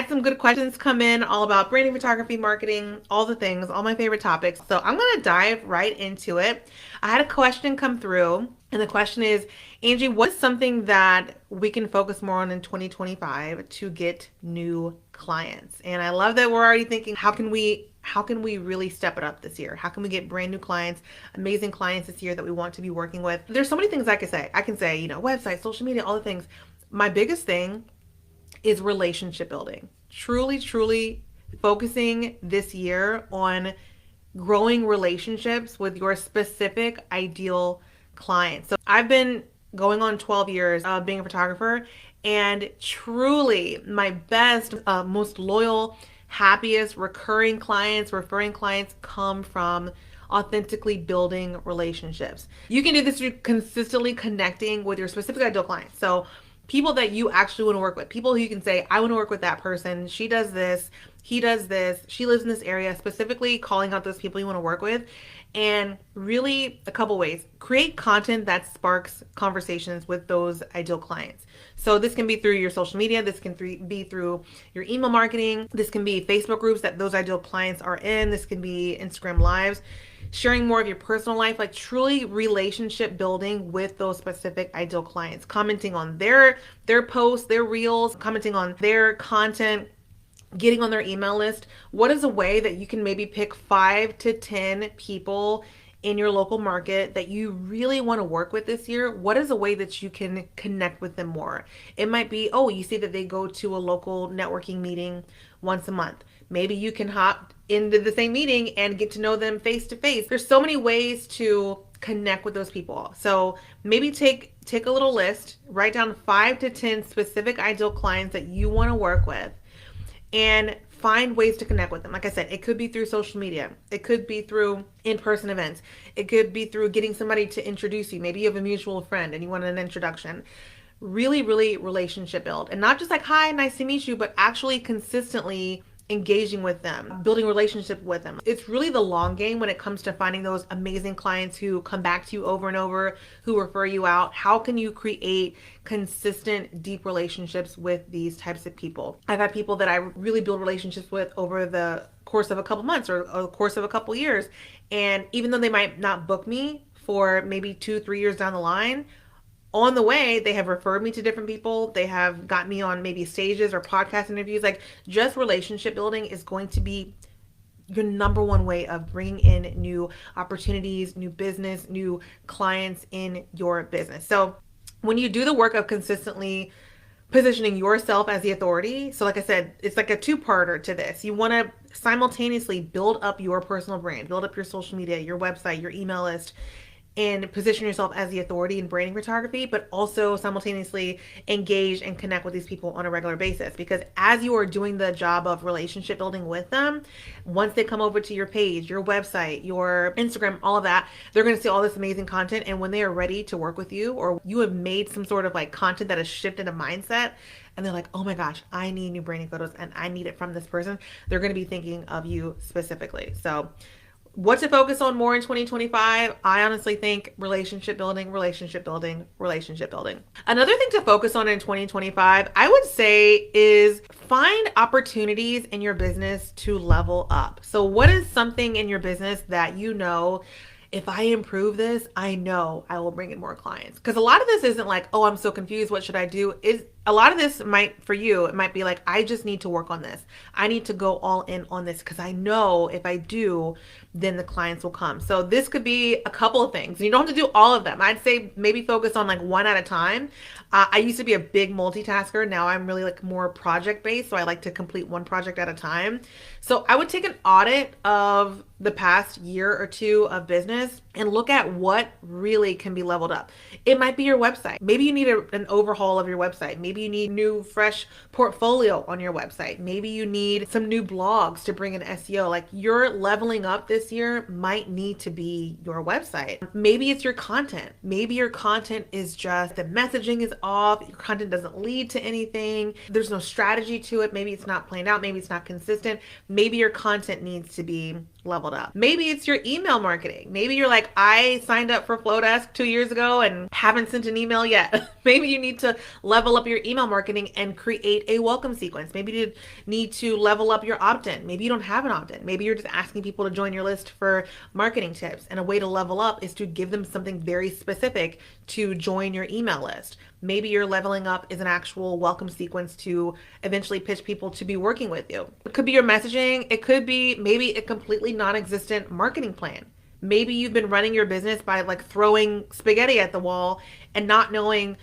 had some good questions come in all about branding, photography, marketing, all the things, all my favorite topics. So I'm going to dive right into it. I had a question come through, and the question is, Angie, what's something that we can focus more on in 2025 to get new clients? And I love that we're already thinking, how can we really step it up this year? How can we get brand new clients, amazing clients this year that we want to be working with? There's so many things I could say. I can say, website, social media, all the things. My biggest thing is relationship building. Truly, truly focusing this year on growing relationships with your specific ideal clients. So I've been going on 12 years of being a photographer, and truly my best, most loyal, happiest recurring clients, referring clients come from authentically building relationships. You can do this through consistently connecting with your specific ideal clients. So people that you actually want to work with, people who you can say, I want to work with that person. She does this, he does this, she lives in this area, specifically calling out those people you want to work with. And really, a couple ways. Create content that sparks conversations with those ideal clients. So this can be through your social media. This can be through your email marketing. This can be Facebook groups that those ideal clients are in. This can be Instagram lives. Sharing more of your personal life, like truly relationship building with those specific ideal clients. Commenting on their posts, their reels, commenting on their content, getting on their email list. What is a way that you can maybe pick 5 to 10 people in your local market that you really want to work with this year? What is a way that you can connect with them more? It might be, oh, you see that they go to a local networking meeting once a month. Maybe you can hop into the same meeting and get to know them face to face. There's so many ways to connect with those people. So maybe take a little list, write down 5 to 10 specific ideal clients that you want to work with, and find ways to connect with them. Like I said, it could be through social media. It could be through in-person events. It could be through getting somebody to introduce you. Maybe you have a mutual friend and you want an introduction. Really, really relationship build. And not just like, hi, nice to meet you, but actually consistently engaging with them, building relationship with them. It's really the long game when it comes to finding those amazing clients who come back to you over and over, who refer you out. How can you create consistent, deep relationships with these types of people? I've had people that I really build relationships with over the course of a couple months or the course of a couple years. And even though they might not book me for maybe 2-3 years down the line, on the way, they have referred me to different people. They have got me on maybe stages or podcast interviews. Like, just relationship building is going to be your number one way of bringing in new opportunities, new business, new clients in your business. So when you do the work of consistently positioning yourself as the authority, so like I said, it's like a two-parter to this. You want to simultaneously build up your personal brand, build up your social media, your website, your email list, and position yourself as the authority in branding photography, but also simultaneously engage and connect with these people on a regular basis. Because as you are doing the job of relationship building with them, once they come over to your page, your website, your Instagram, all of that, they're going to see all this amazing content. And when they are ready to work with you, or you have made some sort of like content that has shifted a mindset, and they're like, oh my gosh, I need new branding photos and I need it from this person, they're going to be thinking of you specifically. So what to focus on more in 2025? I honestly think relationship building, relationship building, relationship building. Another thing to focus on in 2025, I would say, is find opportunities in your business to level up. So what is something in your business that you know, if I improve this, I know I will bring in more clients? Because a lot of this isn't like, oh, I'm so confused, what should I do? A lot of this might, for you, it might be like, I just need to work on this. I need to go all in on this because I know if I do, then the clients will come. So this could be a couple of things. You don't have to do all of them. I'd say maybe focus on like one at a time. I used to be a big multitasker. Now I'm really like more project based. So I like to complete one project at a time. So I would take an audit of the past year or two of business and look at what really can be leveled up. It might be your website. Maybe you need an overhaul of your website. Maybe you need new, fresh portfolio on your website. Maybe you need some new blogs to bring in SEO. Like, your leveling up this year might need to be your website. Maybe it's your content. Maybe your content is just the messaging is off. Your content doesn't lead to anything. There's no strategy to it. Maybe it's not planned out. Maybe it's not consistent. Maybe your content needs to be leveled up. Maybe it's your email marketing. Maybe you're like, I signed up for Flowdesk 2 years ago and haven't sent an email yet. Maybe you need to level up your email marketing and create a welcome sequence. Maybe you need to level up your opt-in. Maybe you don't have an opt-in. Maybe you're just asking people to join your list for marketing tips. And a way to level up is to give them something very specific to join your email list. Maybe your leveling up is an actual welcome sequence to eventually pitch people to be working with you. It could be your messaging. It could be maybe a completely non-existent marketing plan. Maybe you've been running your business by like throwing spaghetti at the wall and not knowing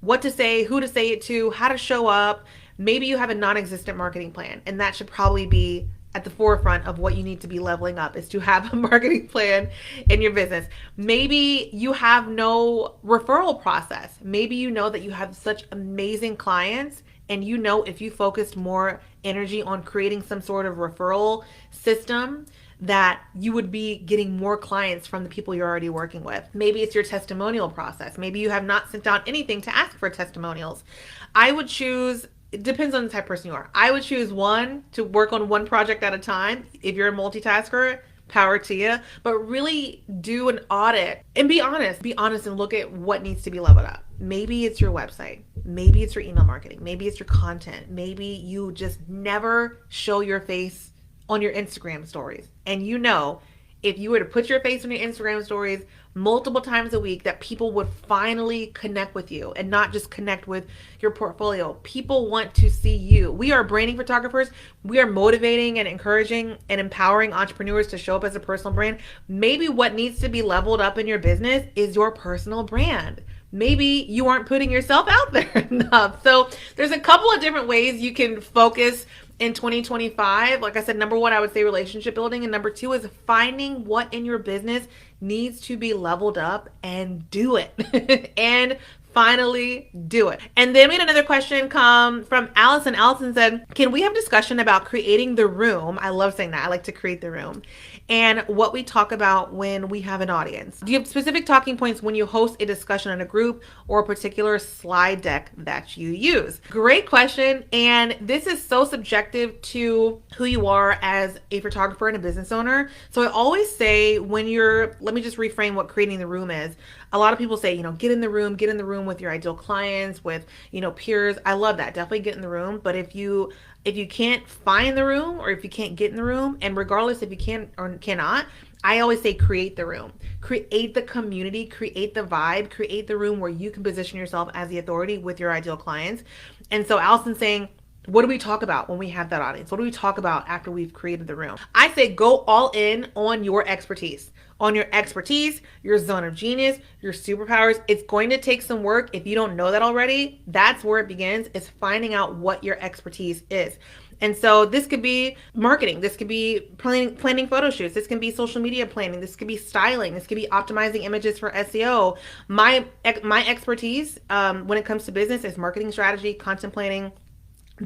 what to say, who to say it to, how to show up. Maybe you have a non-existent marketing plan, and that should probably be at the forefront of what you need to be leveling up, is to have a marketing plan in your business. Maybe you have no referral process. Maybe you know that you have such amazing clients, and you know if you focused more energy on creating some sort of referral system, that you would be getting more clients from the people you're already working with. Maybe it's your testimonial process. Maybe you have not sent out anything to ask for testimonials. I would choose, it depends on the type of person you are. I would choose one to work on one project at a time. If you're a multitasker, power to you, but really do an audit and be honest and look at what needs to be leveled up. Maybe it's your website. Maybe it's your email marketing. Maybe it's your content. Maybe you just never show your face on your Instagram stories. And you know, if you were to put your face on your Instagram stories multiple times a week, that people would finally connect with you and not just connect with your portfolio. People want to see you. We are branding photographers. We are motivating and encouraging and empowering entrepreneurs to show up as a personal brand. Maybe what needs to be leveled up in your business is your personal brand. Maybe you aren't putting yourself out there enough. So there's a couple of different ways you can focus in 2025. Like I said, number one, I would say relationship building. And number two is finding what in your business needs to be leveled up and do it. And finally do it. And then we had another question come from Allison. Allison said, can we have discussion about creating the room? I love saying that. I like to create the room. And what we talk about when we have an audience. Do you have specific talking points when you host a discussion in a group or a particular slide deck that you use? Great question. And this is so subjective to who you are as a photographer and a business owner. So I always say when you're, let me just reframe what creating the room is. A lot of people say, get in the room with your ideal clients, with, peers. I love that. Definitely get in the room. But if you can't find the room, or if you can't get in the room, and regardless if you can or cannot, I always say create the room, create the community, create the vibe, create the room where you can position yourself as the authority with your ideal clients. And so Allison's saying, what do we talk about when we have that audience? What do we talk about after we've created the room? I say go all in on your expertise. On your expertise, your zone of genius, your superpowers. It's going to take some work. If you don't know that already, that's where it begins, is finding out what your expertise is. And so this could be marketing. This could be planning photo shoots. This can be social media planning. This could be styling. This could be optimizing images for SEO. My expertise when it comes to business is marketing strategy, content planning,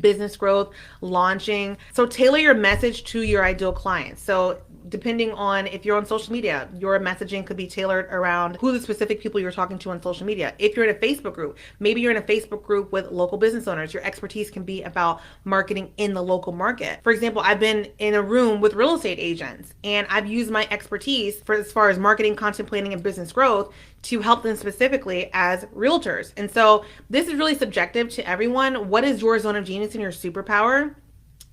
business growth, launching. So tailor your message to your ideal clients. So depending on if you're on social media, your messaging could be tailored around who the specific people you're talking to on social media. If you're in a Facebook group, maybe you're in a Facebook group with local business owners, your expertise can be about marketing in the local market. For example, I've been in a room with real estate agents, and I've used my expertise for as far as marketing, content planning, and business growth to help them specifically as realtors. And so this is really subjective to everyone. What is your zone of genius and your superpower?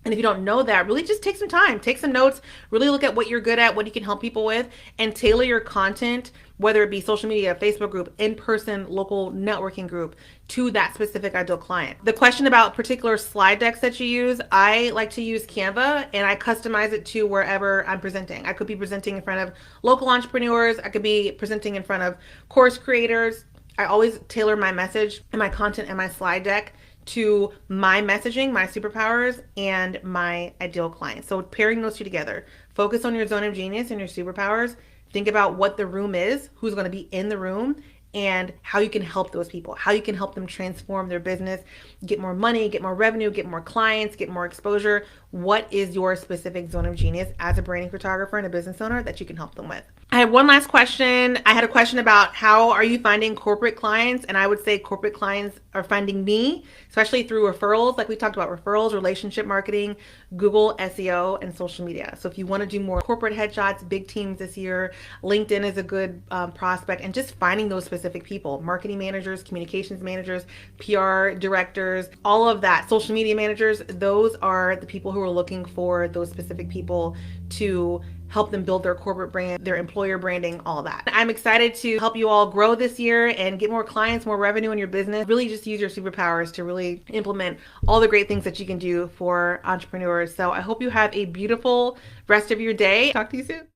And if you don't know that, really just take some time, take some notes, really look at what you're good at, what you can help people with, and tailor your content, whether it be social media, Facebook group, in-person, local networking group, to that specific ideal client. The question about particular slide decks that you use, I like to use Canva, and I customize it to wherever I'm presenting. I could be presenting in front of local entrepreneurs. I could be presenting in front of course creators. I always tailor my message and my content and my slide deck to my messaging, my superpowers, and my ideal client. So pairing those two together, focus on your zone of genius and your superpowers. Think about what the room is, who's going to be in the room, and how you can help those people, how you can help them transform their business, get more money, get more revenue, get more clients, get more exposure. What is your specific zone of genius as a branding photographer and a business owner that you can help them with? I have one last question. I had a question about how are you finding corporate clients? And I would say corporate clients are finding me, especially through referrals. Like we talked about, referrals, relationship marketing, Google, SEO, and social media. So if you want to do more corporate headshots, big teams this year, LinkedIn is a good prospect, and just finding those specific people, marketing managers, communications managers, PR directors, all of that, social media managers. Those are the people who are looking for those specific people to help them build their corporate brand, their employer branding, all that. I'm excited to help you all grow this year and get more clients, more revenue in your business. Really just use your superpowers to really implement all the great things that you can do for entrepreneurs. So I hope you have a beautiful rest of your day. Talk to you soon.